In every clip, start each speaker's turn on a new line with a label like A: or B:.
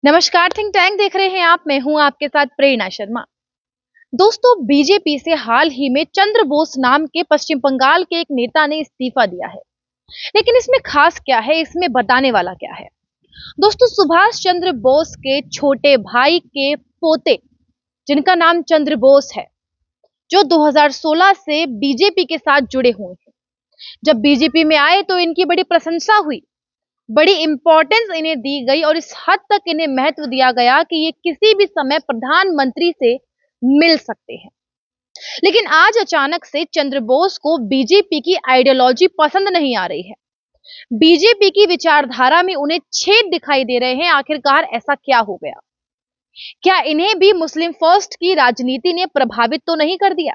A: नमस्कार, think tank देख रहे हैं आप। मैं हूं आपके साथ प्रेरणा शर्मा। दोस्तों, बीजेपी से हाल ही में चंद्र बोस नाम के पश्चिम बंगाल के एक नेता ने इस्तीफा दिया है। लेकिन इसमें खास क्या है, इसमें बताने वाला क्या है? दोस्तों, सुभाष चंद्र बोस के छोटे भाई के पोते, जिनका नाम चंद्र बोस है, जो 2016 से बीजेपी के साथ जुड़े हुए हैं। जब बीजेपी में आए तो इनकी बड़ी प्रशंसा हुई, बड़ी इंपॉर्टेंस इन्हें दी गई और इस हद तक इन्हें महत्व दिया गया कि ये किसी भी समय प्रधानमंत्री से मिल सकते हैं। लेकिन आज अचानक से चंद्र बोस को बीजेपी की आइडियोलॉजी पसंद नहीं आ रही है। बीजेपी की विचारधारा में उन्हें छेद दिखाई दे रहे हैं। आखिरकार ऐसा क्या हो गया? क्या इन्हें भी मुस्लिम फर्स्ट की राजनीति ने प्रभावित तो नहीं कर दिया?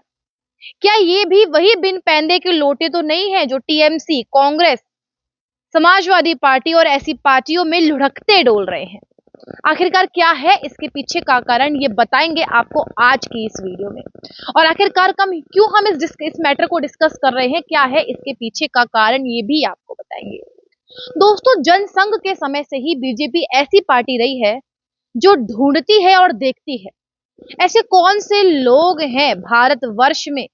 A: क्या ये भी वही बिन पैंदे के लोटे तो नहीं है जो टीएमसी, कांग्रेस, समाजवादी पार्टी और ऐसी पार्टियों में लुढ़कते डोल रहे हैं? आखिरकार क्या है इसके पीछे का कारण, ये बताएंगे आपको आज की इस वीडियो में। और आखिरकार क्यों हम इस मैटर को डिस्कस कर रहे हैं, क्या है इसके पीछे का कारण, ये भी आपको बताएंगे। दोस्तों, जनसंघ के समय से ही बीजेपी ऐसी पार्टी रही है जो ढूंढती है और देखती है ऐसे कौन से लोग हैं भारतवर्ष में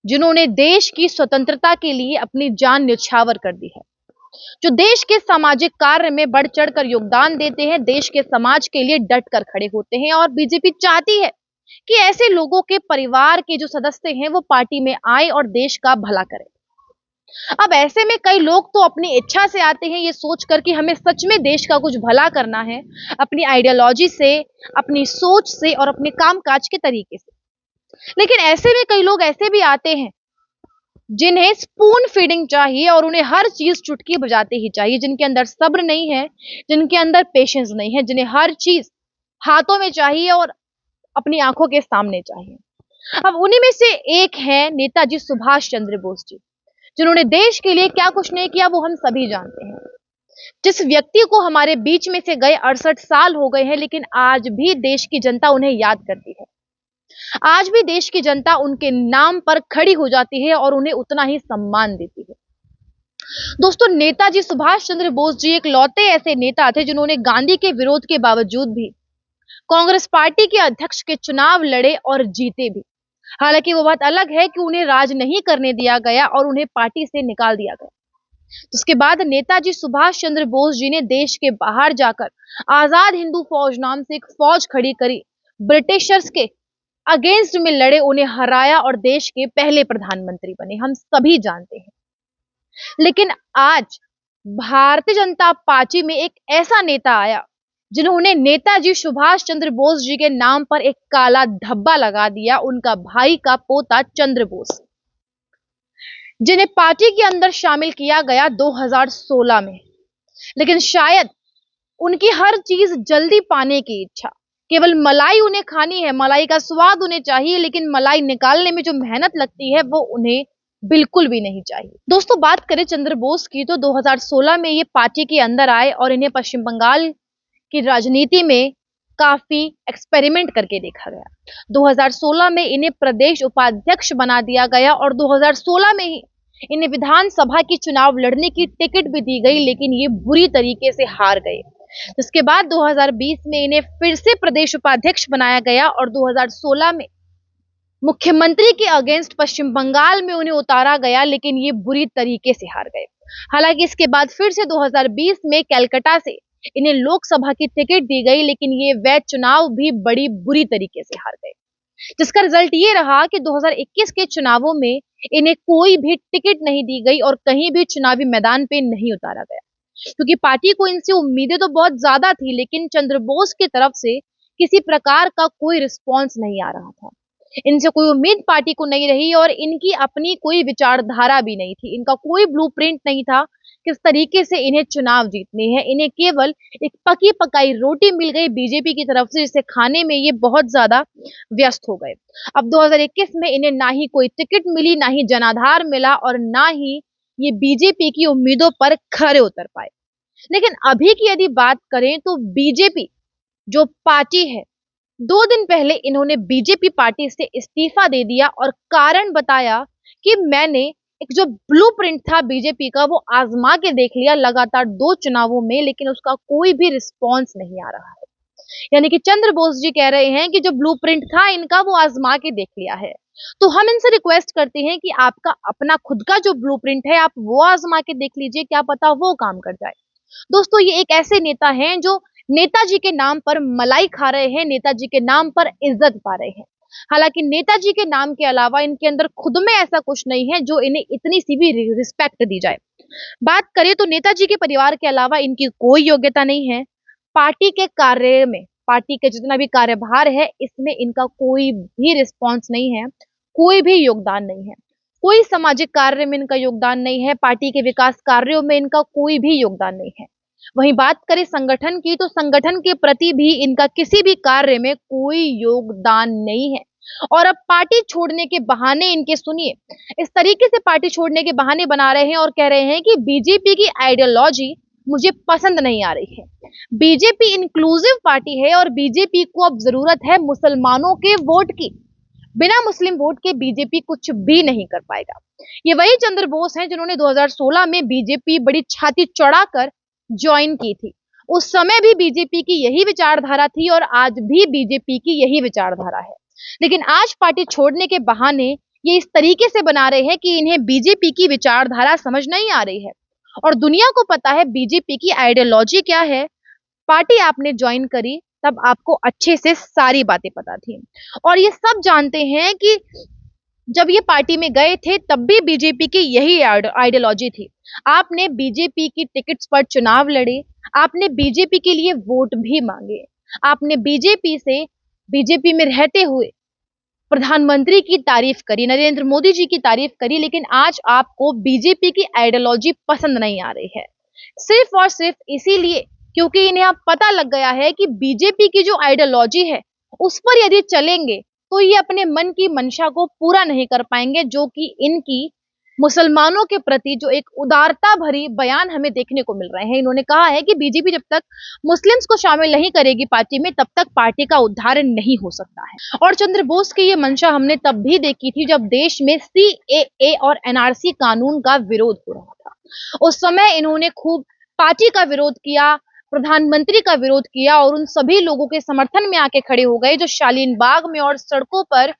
A: जिन्होंने देश की स्वतंत्रता के लिए अपनी जान न्यौछावर कर दी है, जो देश के सामाजिक कार्य में बढ़ चढ़कर योगदान देते हैं, देश के समाज के लिए डट कर खड़े होते हैं। और बीजेपी चाहती है कि ऐसे लोगों के परिवार के जो सदस्य हैं वो पार्टी में आए और देश का भला करें। अब ऐसे में कई लोग तो अपनी इच्छा से आते हैं, ये सोचकर कि हमें सच में देश का कुछ भला करना है, अपनी आइडियोलॉजी से, अपनी सोच से और अपने कामकाज के तरीके से। लेकिन ऐसे में कई लोग ऐसे भी आते हैं जिन्हें स्पून फीडिंग चाहिए और उन्हें हर चीज चुटकी बजाते ही चाहिए, जिनके अंदर सब्र नहीं है, जिनके अंदर पेशेंस नहीं है, जिन्हें हर चीज हाथों में चाहिए और अपनी आंखों के सामने चाहिए। अब उन्हीं में से एक है नेताजी सुभाष चंद्र बोस जी, जिन्होंने देश के लिए क्या कुछ नहीं किया वो हम सभी जानते हैं। जिस व्यक्ति को हमारे बीच में से गए 68 साल हो गए हैं, लेकिन आज भी देश की जनता उन्हें याद करती है। आज भी देश की जनता उनके नाम पर खड़ी हो जाती है और उन्हें उतना ही सम्मान देती है। दोस्तों, नेताजी सुभाष चंद्र बोस जी एक लौते ऐसे नेता थे जिन्होंने गांधी के विरोध के बावजूद भी कांग्रेस पार्टी के अध्यक्ष के चुनाव लड़े और जीते भी। हालांकि वो बात अलग है कि उन्हें राज नहीं करने दिया गया और उन्हें पार्टी से निकाल दिया गया। उसके बाद नेताजी सुभाष चंद्र बोस जी ने देश के बाहर जाकर आजाद हिंदू फौज नाम से एक फौज खड़ी करी, ब्रिटिशर्स के अगेंस्ट में लड़े, उन्हें हराया और देश के पहले प्रधानमंत्री बने, हम सभी जानते हैं। लेकिन आज भारतीय जनता पार्टी में एक ऐसा नेता आया जिन्होंने नेताजी सुभाष चंद्र बोस जी के नाम पर एक काला धब्बा लगा दिया, उनका भाई का पोता चंद्र बोस, जिन्हें पार्टी के अंदर शामिल किया गया 2016 में। लेकिन शायद उनकी हर चीज जल्दी पाने की इच्छा, केवल मलाई उन्हें खानी है, मलाई का स्वाद उन्हें चाहिए, लेकिन मलाई निकालने में जो मेहनत लगती है वो उन्हें बिल्कुल भी नहीं चाहिए। दोस्तों, बात करें चंद्र बोस की तो 2016 में ये पार्टी के अंदर आए और इन्हें पश्चिम बंगाल की राजनीति में काफी एक्सपेरिमेंट करके देखा गया। 2016 में इन्हें प्रदेश उपाध्यक्ष बना दिया गया और 2016 में ही इन्हें विधानसभा की चुनाव लड़ने की टिकट भी दी गई, लेकिन ये बुरी तरीके से हार गए। इसके बाद 2020 में इन्हें फिर से प्रदेश उपाध्यक्ष बनाया गया और 2016 में मुख्यमंत्री के अगेंस्ट पश्चिम बंगाल में उन्हें उतारा गया, लेकिन ये बुरी तरीके से हार गए। हालांकि इसके बाद फिर से 2020 में कलकत्ता से इन्हें लोकसभा की टिकट दी गई, लेकिन ये वैध चुनाव भी बड़ी बुरी तरीके से हार गए, जिसका रिजल्ट ये रहा कि 2021 के चुनावों में इन्हें कोई भी टिकट नहीं दी गई और कहीं भी चुनावी मैदान पे नहीं उतारा गया, क्योंकि पार्टी को इनसे उम्मीदें तो बहुत ज्यादा थी, लेकिन चंद्र बोस की तरफ से किसी प्रकार का कोई रिस्पॉन्स नहीं आ रहा था। इनसे कोई उम्मीद पार्टी को नहीं रही और इनकी अपनी कोई विचारधारा भी नहीं थी, इनका कोई ब्लूप्रिंट नहीं था किस तरीके से इन्हें चुनाव जीतने हैं। इन्हें केवल एक पकी पकाई रोटी मिल गई बीजेपी की तरफ से, जिसे खाने में ये बहुत ज्यादा व्यस्त हो गए। अब 2021 में इन्हें ना ही कोई टिकट मिली, ना ही जनाधार मिला और ना ही ये बीजेपी की उम्मीदों पर खरे उतर पाए। लेकिन अभी की यदि बात करें तो बीजेपी जो पार्टी है, 2 दिन पहले इन्होंने बीजेपी पार्टी से इस्तीफा दे दिया और कारण बताया कि मैंने एक जो ब्लूप्रिंट था बीजेपी का वो आजमा के देख लिया लगातार 2 चुनावों में, लेकिन उसका कोई भी रिस्पॉन्स नहीं आ रहा है। यानी कि चंद्र बोस जी कह रहे हैं कि जो ब्लूप्रिंट था इनका वो आजमा के देख लिया है। तो हम इनसे रिक्वेस्ट करते हैं कि आपका अपना खुद का जो ब्लूप्रिंट है आप वो आजमा के देख लीजिए, क्या पता वो काम कर जाए। दोस्तों ये एक ऐसे नेता हैं जो नेताजी के नाम पर मलाई खा रहे हैं, नेताजी के नाम पर इज्जत पा रहे हैं। हालांकि नेताजी के नाम के अलावा इनके अंदर खुद में ऐसा कुछ नहीं है जो इन्हें इतनी सी भी रिस्पेक्ट दी जाए। बात करें तो नेताजी के परिवार के अलावा इनकी कोई योग्यता नहीं है। पार्टी के कार्य में, पार्टी के जितना भी कार्यभार है इसमें इनका कोई भी रिस्पॉन्स नहीं है, कोई भी योगदान नहीं है। कोई सामाजिक कार्य में इनका योगदान नहीं है, पार्टी के विकास कार्यों में इनका कोई भी योगदान नहीं है। वहीं बात करें संगठन की, तो संगठन के प्रति भी इनका किसी भी कार्य में कोई योगदान नहीं है। और अब पार्टी छोड़ने के बहाने इनके सुनिए, इस तरीके से पार्टी छोड़ने के बहाने बना रहे हैं और कह रहे हैं कि बीजेपी की आइडियोलॉजी मुझे पसंद नहीं आ रही है। बीजेपी इंक्लूसिव पार्टी है और बीजेपी को अब जरूरत है मुसलमानों के वोट की। बिना मुस्लिम वोट के बीजेपी कुछ भी नहीं कर पाएगा। ये वही चंद्र बोस हैं जिन्होंने 2016 में बीजेपी बड़ी छाती चढ़ाकर ज्वाइन की थी। उस समय भी बीजेपी की यही विचारधारा थी और आज भी बीजेपी की यही विचारधारा है। लेकिन आज पार्टी छोड़ने के बहाने ये इस तरीके से बना रहे हैं कि इन्हें बीजेपी की विचारधारा समझ नहीं आ रही है और दुनिया को पता है बीजेपी की आइडियोलॉजी क्या है। पार्टी आपने ज्वाइन करी तब आपको अच्छे से सारी बातें पता थी और ये सब जानते हैं कि जब ये पार्टी में गए थे तब भी बीजेपी की यही आइडियोलॉजी थी। आपने बीजेपी की टिकट्स पर चुनाव लड़े, आपने बीजेपी के लिए वोट भी मांगे, आपने बीजेपी में रहते हुए प्रधानमंत्री की तारीफ करी, नरेंद्र मोदी जी की तारीफ करी, लेकिन आज आपको बीजेपी की आइडियोलॉजी पसंद नहीं आ रही है। सिर्फ और सिर्फ इसीलिए क्योंकि इन्हें अब पता लग गया है कि बीजेपी की जो आइडियोलॉजी है उस पर यदि चलेंगे तो ये अपने मन की मंशा को पूरा नहीं कर पाएंगे, जो कि इनकी मुसलमानों के प्रति जो एक उदारता भरी बयान हमें देखने को मिल रहे हैं। इन्होंने कहा है कि बीजेपी जब तक मुस्लिम्स को शामिल नहीं करेगी पार्टी में तब तक पार्टी का उद्धार नहीं हो सकता है। और चंद्र बोस की ये मंशा हमने तब भी देखी थी जब देश में सीएए और एनआरसी कानून का विरोध हो रहा था। उस समय इन्होंने खूब पार्टी का विरोध किया, प्रधानमंत्री का विरोध किया और उन सभी लोगों के समर्थन में आके खड़े हो गए जो शालीन बाग में और सड़कों पर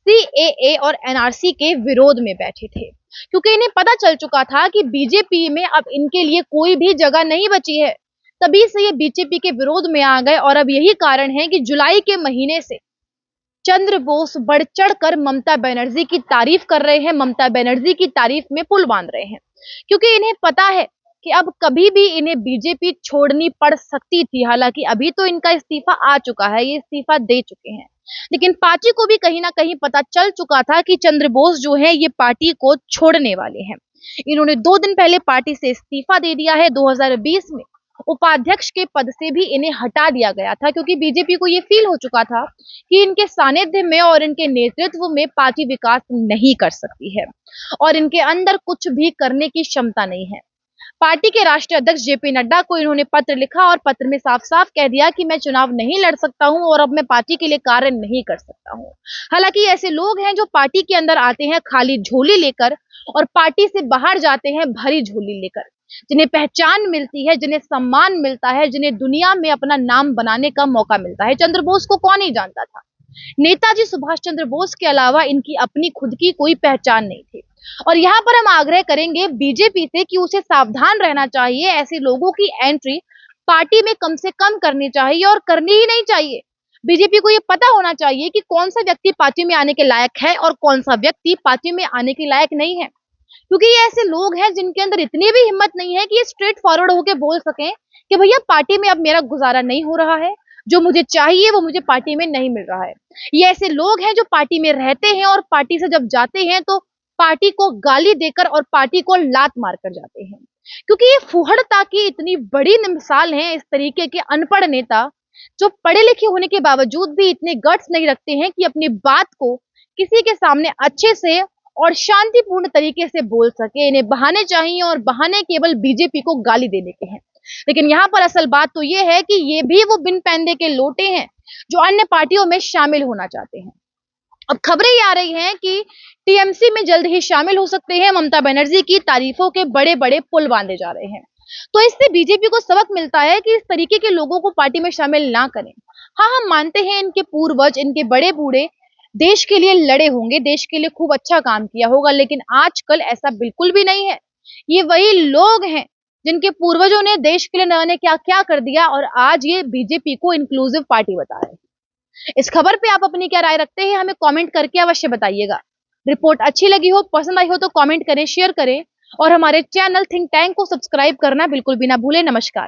A: सीएए और एनआरसी के विरोध में बैठे थे, क्योंकि इन्हें पता चल चुका था कि बीजेपी में अब इनके लिए कोई भी जगह नहीं बची है। तभी से ये बीजेपी के विरोध में आ गए और अब यही कारण है कि जुलाई के महीने से चंद्र बोस बढ़ चढ़ कर ममता बनर्जी की तारीफ कर रहे हैं, ममता बनर्जी की तारीफ में पुल बांध रहे हैं, क्योंकि इन्हें पता है कि अब कभी भी इन्हें बीजेपी छोड़नी पड़ सकती थी। हालांकि अभी तो इनका इस्तीफा आ चुका है, ये इस्तीफा दे चुके हैं, लेकिन पार्टी को भी कहीं ना कहीं पता चल चुका था कि चंद्र बोस जो है ये पार्टी को छोड़ने वाले हैं। इन्होंने 2 दिन पहले पार्टी से इस्तीफा दे दिया है। 2020 में उपाध्यक्ष के पद से भी इन्हें हटा दिया गया था, क्योंकि बीजेपी को ये फील हो चुका था कि इनके सानिध्य में और इनके नेतृत्व में पार्टी विकास नहीं कर सकती है और इनके अंदर कुछ भी करने की क्षमता नहीं है। पार्टी के राष्ट्रीय अध्यक्ष जेपी नड्डा को इन्होंने पत्र लिखा और पत्र में साफ साफ कह दिया कि मैं चुनाव नहीं लड़ सकता हूं और अब मैं पार्टी के लिए कार्य नहीं कर सकता हूं। हालांकि ऐसे लोग हैं जो पार्टी के अंदर आते हैं खाली झोली लेकर और पार्टी से बाहर जाते हैं भरी झोली लेकर, जिन्हें पहचान मिलती है, जिन्हें सम्मान मिलता है, जिन्हें दुनिया में अपना नाम बनाने का मौका मिलता है। चंद्र बोस को कौन नहीं जानता था? नेताजी सुभाष चंद्र बोस के अलावा इनकी अपनी खुद की कोई पहचान नहीं थी। और यहाँ पर हम आग्रह करेंगे बीजेपी से कि उसे सावधान रहना चाहिए। ऐसे लोगों की एंट्री पार्टी में कम से कम करनी चाहिए और करनी ही नहीं चाहिए। बीजेपी को ये पता होना चाहिए कि कौन सा व्यक्ति पार्टी में आने के लायक है और कौन सा व्यक्ति पार्टी में आने के लायक नहीं है, क्योंकि ये ऐसे लोग हैं जिनके अंदर इतनी भी हिम्मत नहीं है कि ये स्ट्रेट फॉरवर्ड होकर बोल सकें कि भैया पार्टी में अब मेरा गुजारा नहीं हो रहा है, जो मुझे चाहिए वो मुझे पार्टी में नहीं मिल रहा है। ये ऐसे लोग हैं जो पार्टी में रहते हैं और पार्टी से जब जाते हैं तो पार्टी को गाली देकर और पार्टी को लात मारकर जाते हैं, क्योंकि ये फुहड़ता की इतनी बड़ी मिसाल है इस तरीके के अनपढ़ नेता जो पढ़े लिखे होने के बावजूद भी इतने गट्स नहीं रखते हैं कि अपनी बात को किसी के सामने अच्छे से और शांतिपूर्ण तरीके से बोल सके। इन्हें बहाने चाहिए और बहाने केवल बीजेपी को गाली देने के हैं। लेकिन यहाँ पर असल बात तो ये है कि ये भी वो बिन पैंदे के लोटे हैं जो अन्य पार्टियों में शामिल होना चाहते हैं। अब खबरें ये आ रही हैं कि टीएमसी में जल्द ही शामिल हो सकते हैं। ममता बनर्जी की तारीफों के बड़े बड़े पुल बांधे जा रहे हैं, तो इससे बीजेपी को सबक मिलता है कि इस तरीके के लोगों को पार्टी में शामिल ना करें। हाँ, हम मानते हैं इनके पूर्वज, इनके बड़े बूढ़े देश के लिए लड़े होंगे, देश के लिए खूब अच्छा काम किया होगा, लेकिन आजकल ऐसा बिल्कुल भी नहीं है। ये वही लोग हैं जिनके पूर्वजों ने देश के लिए न जाने क्या-क्या कर दिया और आज ये बीजेपी को इंक्लूसिव पार्टी बता रहे हैं। इस खबर पे आप अपनी क्या राय रखते हैं, हमें कमेंट करके अवश्य बताइएगा। रिपोर्ट अच्छी लगी हो, पसंद आई हो तो कमेंट करें, शेयर करें और हमारे चैनल थिंक टैंक को सब्सक्राइब करना बिल्कुल भी ना भूलें। नमस्कार।